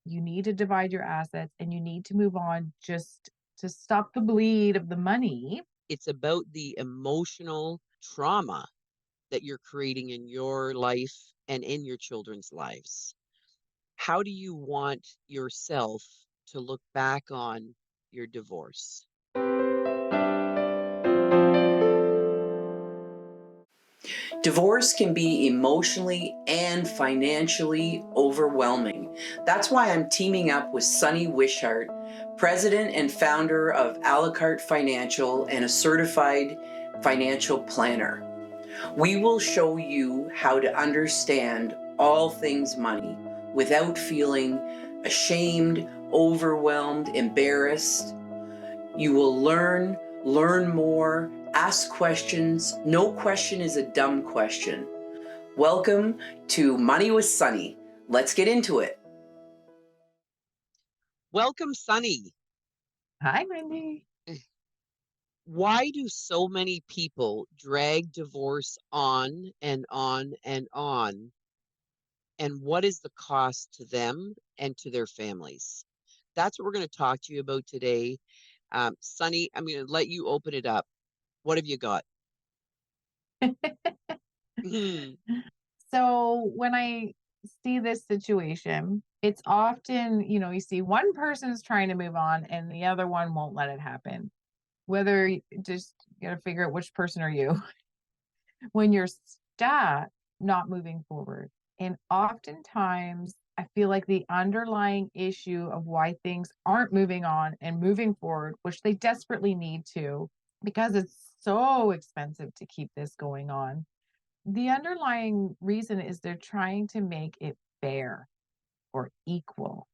You need to divide your assets and you need to move on just to stop the bleed of the money. It's about the emotional trauma that you're creating in your life and in your children's lives. How do you want yourself to look back on your divorce? Divorce can be emotionally and financially overwhelming. That's why I'm teaming up with Sunny Wishart, president and founder of a la carte Financial and a certified financial planner. We will show you how to understand all things money without feeling ashamed, overwhelmed, embarrassed. You will learn more, ask questions. No question is a dumb question. Welcome to Money with Sunny. Let's get into it. Welcome, Sunny. Hi, Wendy. Why do so many people drag divorce on and on and on? And what is the cost to them and to their families? That's what we're going to talk to you about today. Sunny, I'm going to let you open it up. What have you got? Mhm. So when I see this situation, it's often, you see one person's trying to move on and the other one won't let it happen. Just got to figure out which person are you when you're stuck not moving forward. And oftentimes, I feel like the underlying issue of why things aren't moving on and moving forward, which they desperately need to, because it's so expensive to keep this going on. The underlying reason is they're trying to make it fair or equal,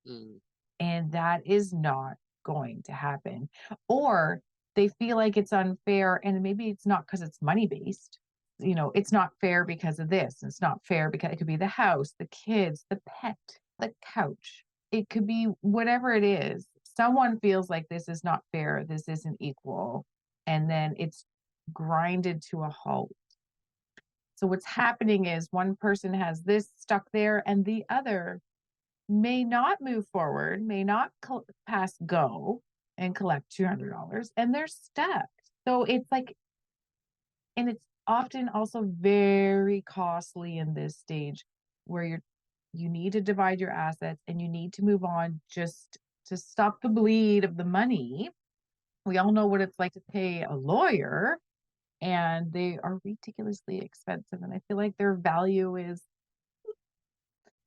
Mm, and that is not going to happen. Or they feel like it's unfair, and maybe it's not because it's money based. It's not fair because of this. It's not fair because it could be the house, the kids, the pet, the couch. It could be whatever it is. Someone feels like this is not fair, this isn't equal, and then it's grinded to a halt. So what's happening is one person has this stuck there and the other may not move forward, may not pass go and collect $200 and they're stuck. So it's like, and it's often also very costly in this stage where you need to divide your assets and you need to move on just to stop the bleed of the money. We all know what it's like to pay a lawyer, and they are ridiculously expensive. And I feel like their value is,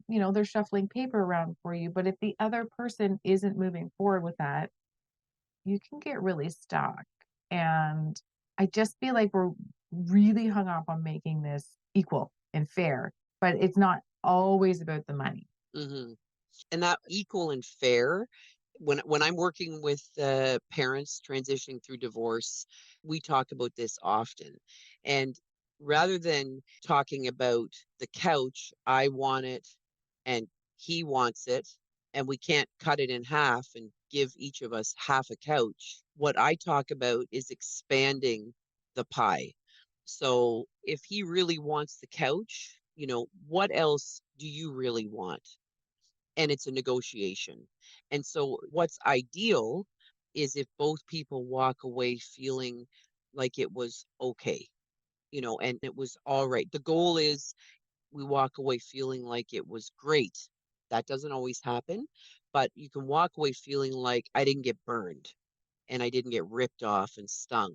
they're shuffling paper around for you. But if the other person isn't moving forward with that, you can get really stuck. And I just feel like we're really hung up on making this equal and fair, but it's not always about the money. hmm And that equal and fair, when I'm working with parents transitioning through divorce, we talk about this often. And rather than talking about the couch, I want it and he wants it, and we can't cut it in half and give each of us half a couch. What I talk about is expanding the pie. So if he really wants the couch, what else do you really want? And it's a negotiation. And so what's ideal is if both people walk away feeling like it was okay, and it was all right. The goal is we walk away feeling like it was great. That doesn't always happen, but you can walk away feeling like I didn't get burned and I didn't get ripped off and stung.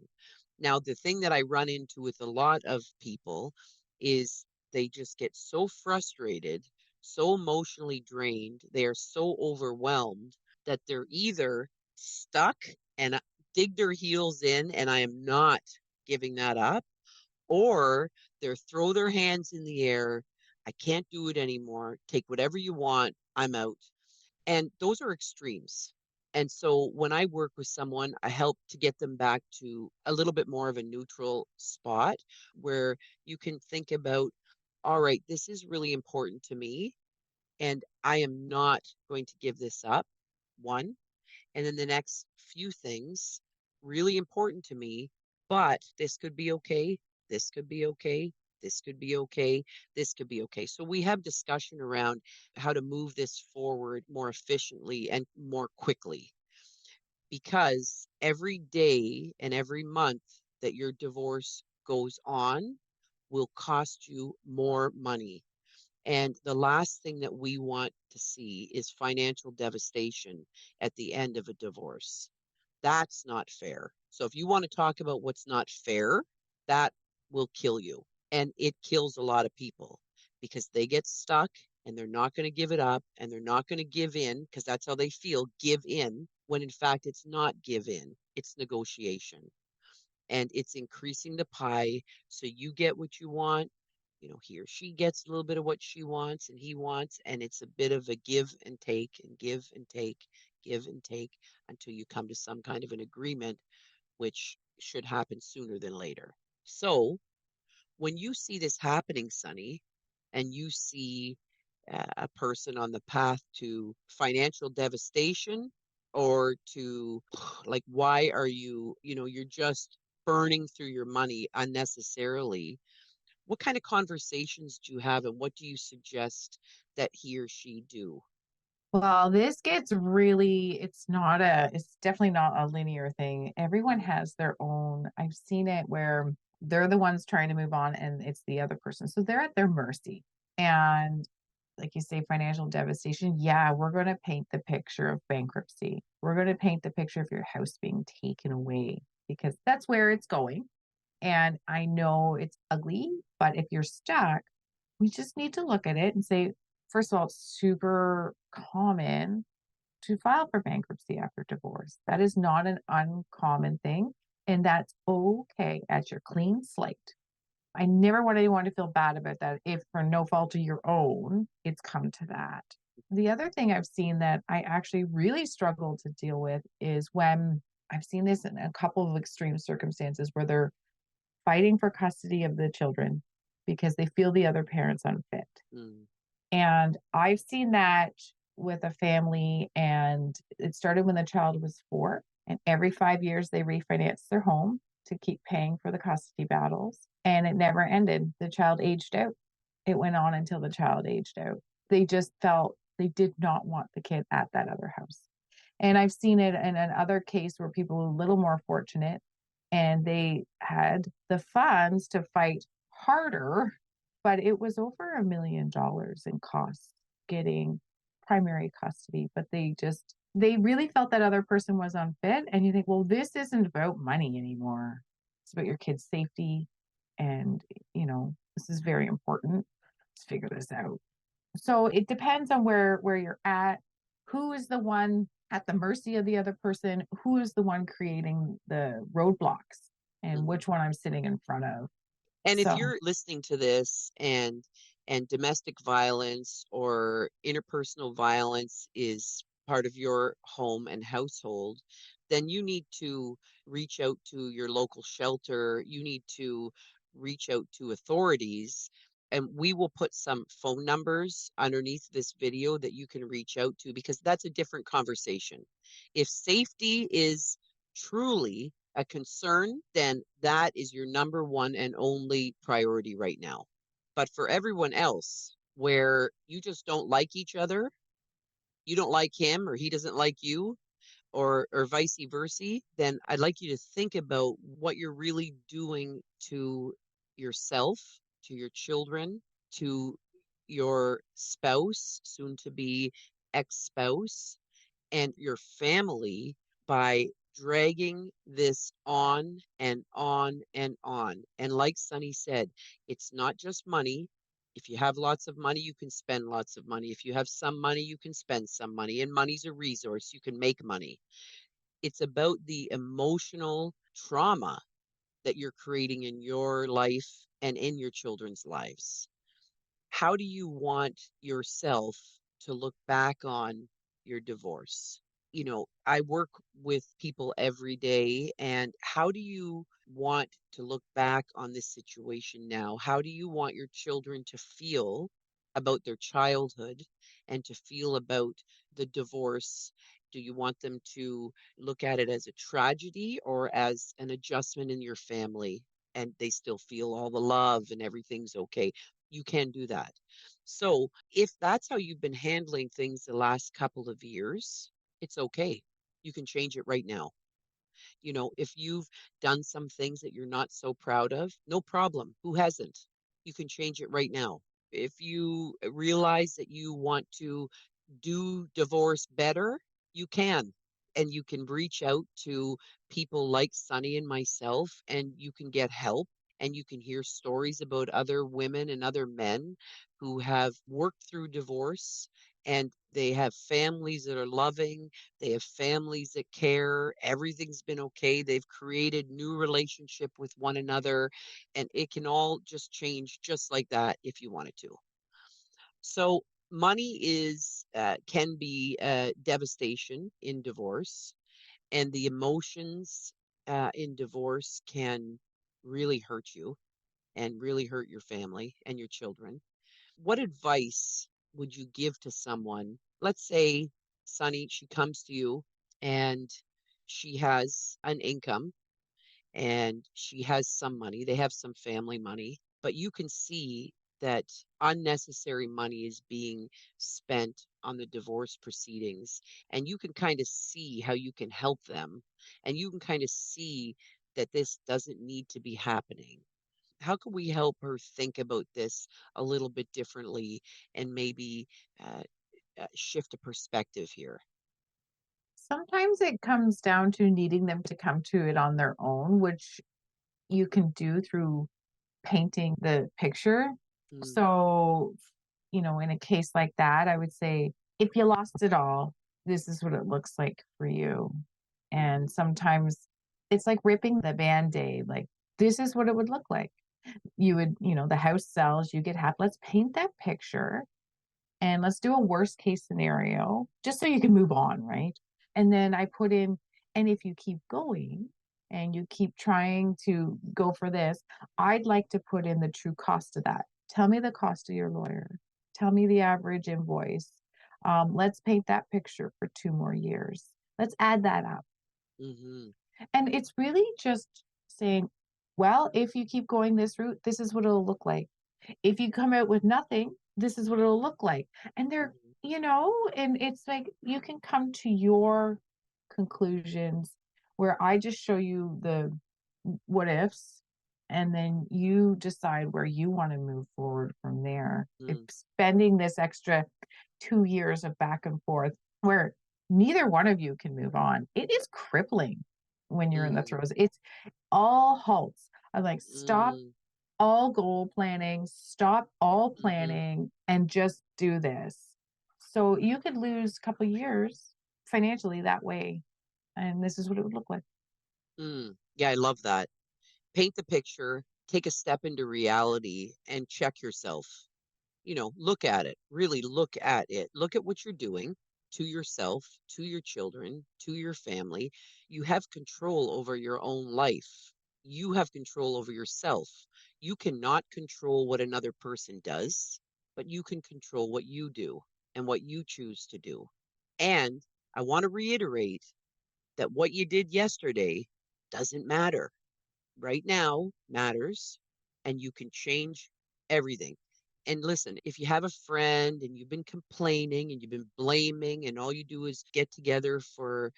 Now, the thing that I run into with a lot of people is they just get so frustrated, so emotionally drained, they are so overwhelmed that they're either stuck and dig their heels in, and I am not giving that up, or they're throw their hands in the air. I can't do it anymore. Take whatever you want. I'm out. And those are extremes. And so when I work with someone, I help to get them back to a little bit more of a neutral spot where you can think about, all right, this is really important to me, and I am not going to give this up. One. And then the next few things, really important to me, but this could be okay. This could be okay. This could be okay. This could be okay. So we have discussion around how to move this forward more efficiently and more quickly, because every day and every month that your divorce goes on will cost you more money. And the last thing that we want to see is financial devastation at the end of a divorce. That's not fair. So if you want to talk about what's not fair, that will kill you. And it kills a lot of people because they get stuck and they're not going to give it up and they're not going to give in because that's how they feel, give in, when in fact it's not give in, it's negotiation. And it's increasing the pie so you get what you want. He or she gets a little bit of what she wants and he wants, and it's a bit of a give and take and give and take, give and take until you come to some kind of an agreement, which should happen sooner than later. So when you see this happening, Sunny, and you see a person on the path to financial devastation or to like, why are you're just burning through your money unnecessarily. What kind of conversations do you have and what do you suggest that he or she do? Well, it's definitely not a linear thing. Everyone has their own. I've seen it where they're the ones trying to move on and it's the other person. So they're at their mercy. And like you say, financial devastation. Yeah, we're going to paint the picture of bankruptcy. We're going to paint the picture of your house being taken away because that's where it's going. And I know it's ugly, but if you're stuck, we just need to look at it and say, first of all, it's super common to file for bankruptcy after divorce. That is not an uncommon thing. And that's okay as your clean slate. I never want anyone to feel bad about that if, for no fault of your own, it's come to that. The other thing I've seen that I actually really struggle to deal with is when I've seen this in a couple of extreme circumstances where they're fighting for custody of the children because they feel the other parent's unfit. Mm. And I've seen that with a family, and it started when the child was 4. And every 5 years, they refinanced their home to keep paying for the custody battles. And it never ended. The child aged out. It went on until the child aged out. They just felt they did not want the kid at that other house. And I've seen it in another case where people were a little more fortunate and they had the funds to fight harder, but it was over $1 million in costs getting primary custody. But they really felt that other person was unfit. And you think, well, this isn't about money anymore. It's about your kid's safety. And, this is very important. Let's figure this out. So it depends on where you're at, who is the one at the mercy of the other person, who is the one creating the roadblocks, and Mhm. which one I'm sitting in front of. And if So you're listening to this and domestic violence or interpersonal violence is part of your home and household, then you need to reach out to your local shelter. You need to reach out to authorities. And we will put some phone numbers underneath this video that you can reach out to because that's a different conversation. If safety is truly a concern, then that is your number one and only priority right now. But for everyone else, where you just don't like each other, you don't like him or he doesn't like you, or vice versa, then I'd like you to think about what you're really doing to yourself, to your children, to your spouse, soon to be ex-spouse, and your family by dragging this on and on and on. And like Sunny said, it's not just money. If you have lots of money, you can spend lots of money. If you have some money, you can spend some money. And money's a resource. You can make money. It's about the emotional trauma that you're creating in your life and in your children's lives. How do you want yourself to look back on your divorce? I work with people every day, and how do you want to look back on this situation now? How do you want your children to feel about their childhood and to feel about the divorce? Do you want them to look at it as a tragedy or as an adjustment in your family? and they still feel all the love and everything's okay. You can do that. So if that's how you've been handling things the last couple of years, it's okay. You can change it right now. If you've done some things that you're not so proud of, no problem. Who hasn't? You can change it right now. If you realize that you want to do divorce better, you can. And you can reach out to people like Sunny and myself, and you can get help, and you can hear stories about other women and other men who have worked through divorce, and they have families that are loving, they have families that care, everything's been okay, they've created new relationship with one another, and it can all just change just like that if you wanted to. So money is can be devastation in divorce, and the emotions in divorce can really hurt you and really hurt your family and your children. What advice would you give to someone? Let's say Sunny, she comes to you and she has an income and she has some money. They have some family money, but you can see that unnecessary money is being spent on the divorce proceedings. And you can kind of see how you can help them. And you can kind of see that this doesn't need to be happening. How can we help her think about this a little bit differently and maybe uh, shift a perspective here? Sometimes it comes down to needing them to come to it on their own, which you can do through painting the picture. Mm, So, in a case like that, I would say, if you lost it all, this is what it looks like for you. And mhm, sometimes it's like ripping the band-aid, like this is what it would look like. You would, the house sells, you get half. Let's paint that picture and let's do a worst case scenario just so you can move on, right? And then I put in, and if you keep going and you keep trying to go for this, I'd like to put in the true cost of that. Tell me the cost of your lawyer. Tell me the average invoice. Let's paint that picture for 2 more years. Let's add that up. mhm, And it's really just saying, well, if you keep going this route, this is what it'll look like. If you come out with nothing, this is what it'll look like. And they're, mhm, and it's like you can come to your conclusions where I just show you the what ifs, and then you decide where you want to move forward from there. If mm, spending this extra 2 years of back and forth where neither one of you can move on, it is crippling when you're in the mm, throes. It's all halts. I'm like, stop mm, all goal planning, stop all mhm, planning, and just do this. So you could lose a couple years financially that way. And this is what it would look like. mm. Yeah, I love that. Paint the picture, take a step into reality, and check yourself. Look at it, really look at it. Look at what you're doing to yourself, to your children, to your family. You have control over your own life. You have control over yourself. You cannot control what another person does, but you can control what you do and what you choose to do. And I want to reiterate that what you did yesterday doesn't matter. Right now matters, and you can change everything. And listen, if you have a friend and you've been complaining and you've been blaming, and all you do is get together for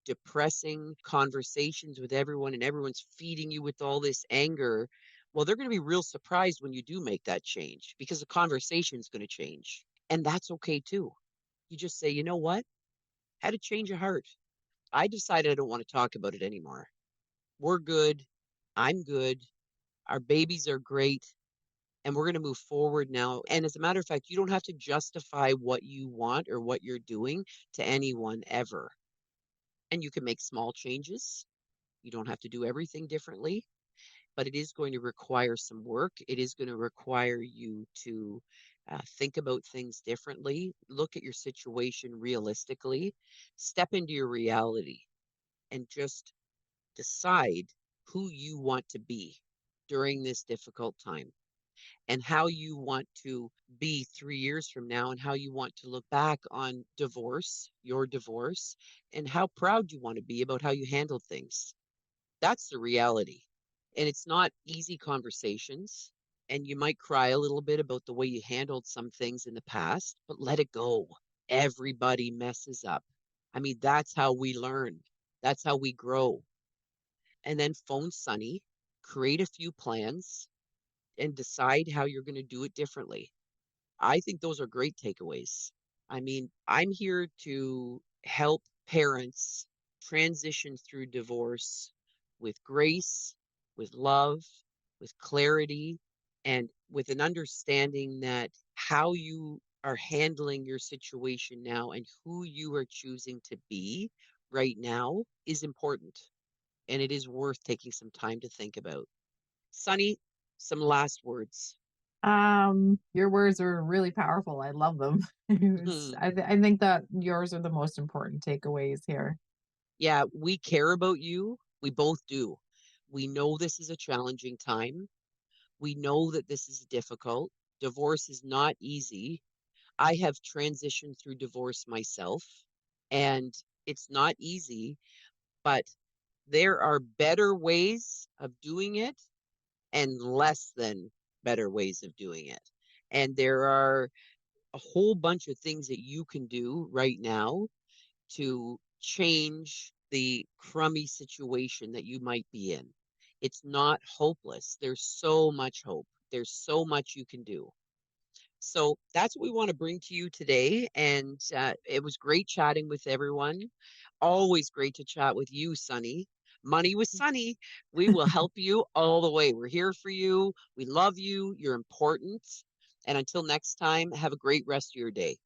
depressing conversations with everyone, and everyone's feeding you with all this anger, well, they're going to be real surprised when you do make that change because the conversation is going to change. And that's okay too. You just say, you know what? Had a change of heart. I decided I don't want to talk about it anymore. We're good. I'm good. Our babies are great, and we're going to move forward now. And as a matter of fact, you don't have to justify what you want or what you're doing to anyone ever. And you can make small changes. You don't have to do everything differently, but it is going to require some work. It is going to require you to think about things differently, look at your situation realistically, step into your reality, and just decide who you want to be during this difficult time, and how you want to be 3 years from now, and how you want to look back on your divorce, and how proud you want to be about how you handled things. That's the reality. And it's not easy conversations. And you might cry a little bit about the way you handled some things in the past, but let it go. Everybody messes up. I mean, that's how we learn. That's how we grow. And then phone Sunny, create a few plans, and decide how you're going to do it differently. I think those are great takeaways. I mean, I'm here to help parents transition through divorce with grace, with love, with clarity, and with an understanding that how you are handling your situation now and who you are choosing to be right now is important. And it is worth taking some time to think about. Sunny, some last words. Your words are really powerful. I love them. I think that yours are the most important takeaways here. Yeah, we care about you. We both do. We know this is a challenging time. We know that this is difficult. Divorce is not easy. I have transitioned through divorce myself, and it's not easy, but there are better ways of doing it and less than better ways of doing it. And there are a whole bunch of things that you can do right now to change the crummy situation that you might be in. It's not hopeless. There's so much hope. There's so much you can do. So that's what we want to bring to you today. And it was great chatting with everyone. Always great to chat with you, Sunny. Money with Sunny. We will help you all the way. We're here for you. We love you. You're important. And until next time, have a great rest of your day.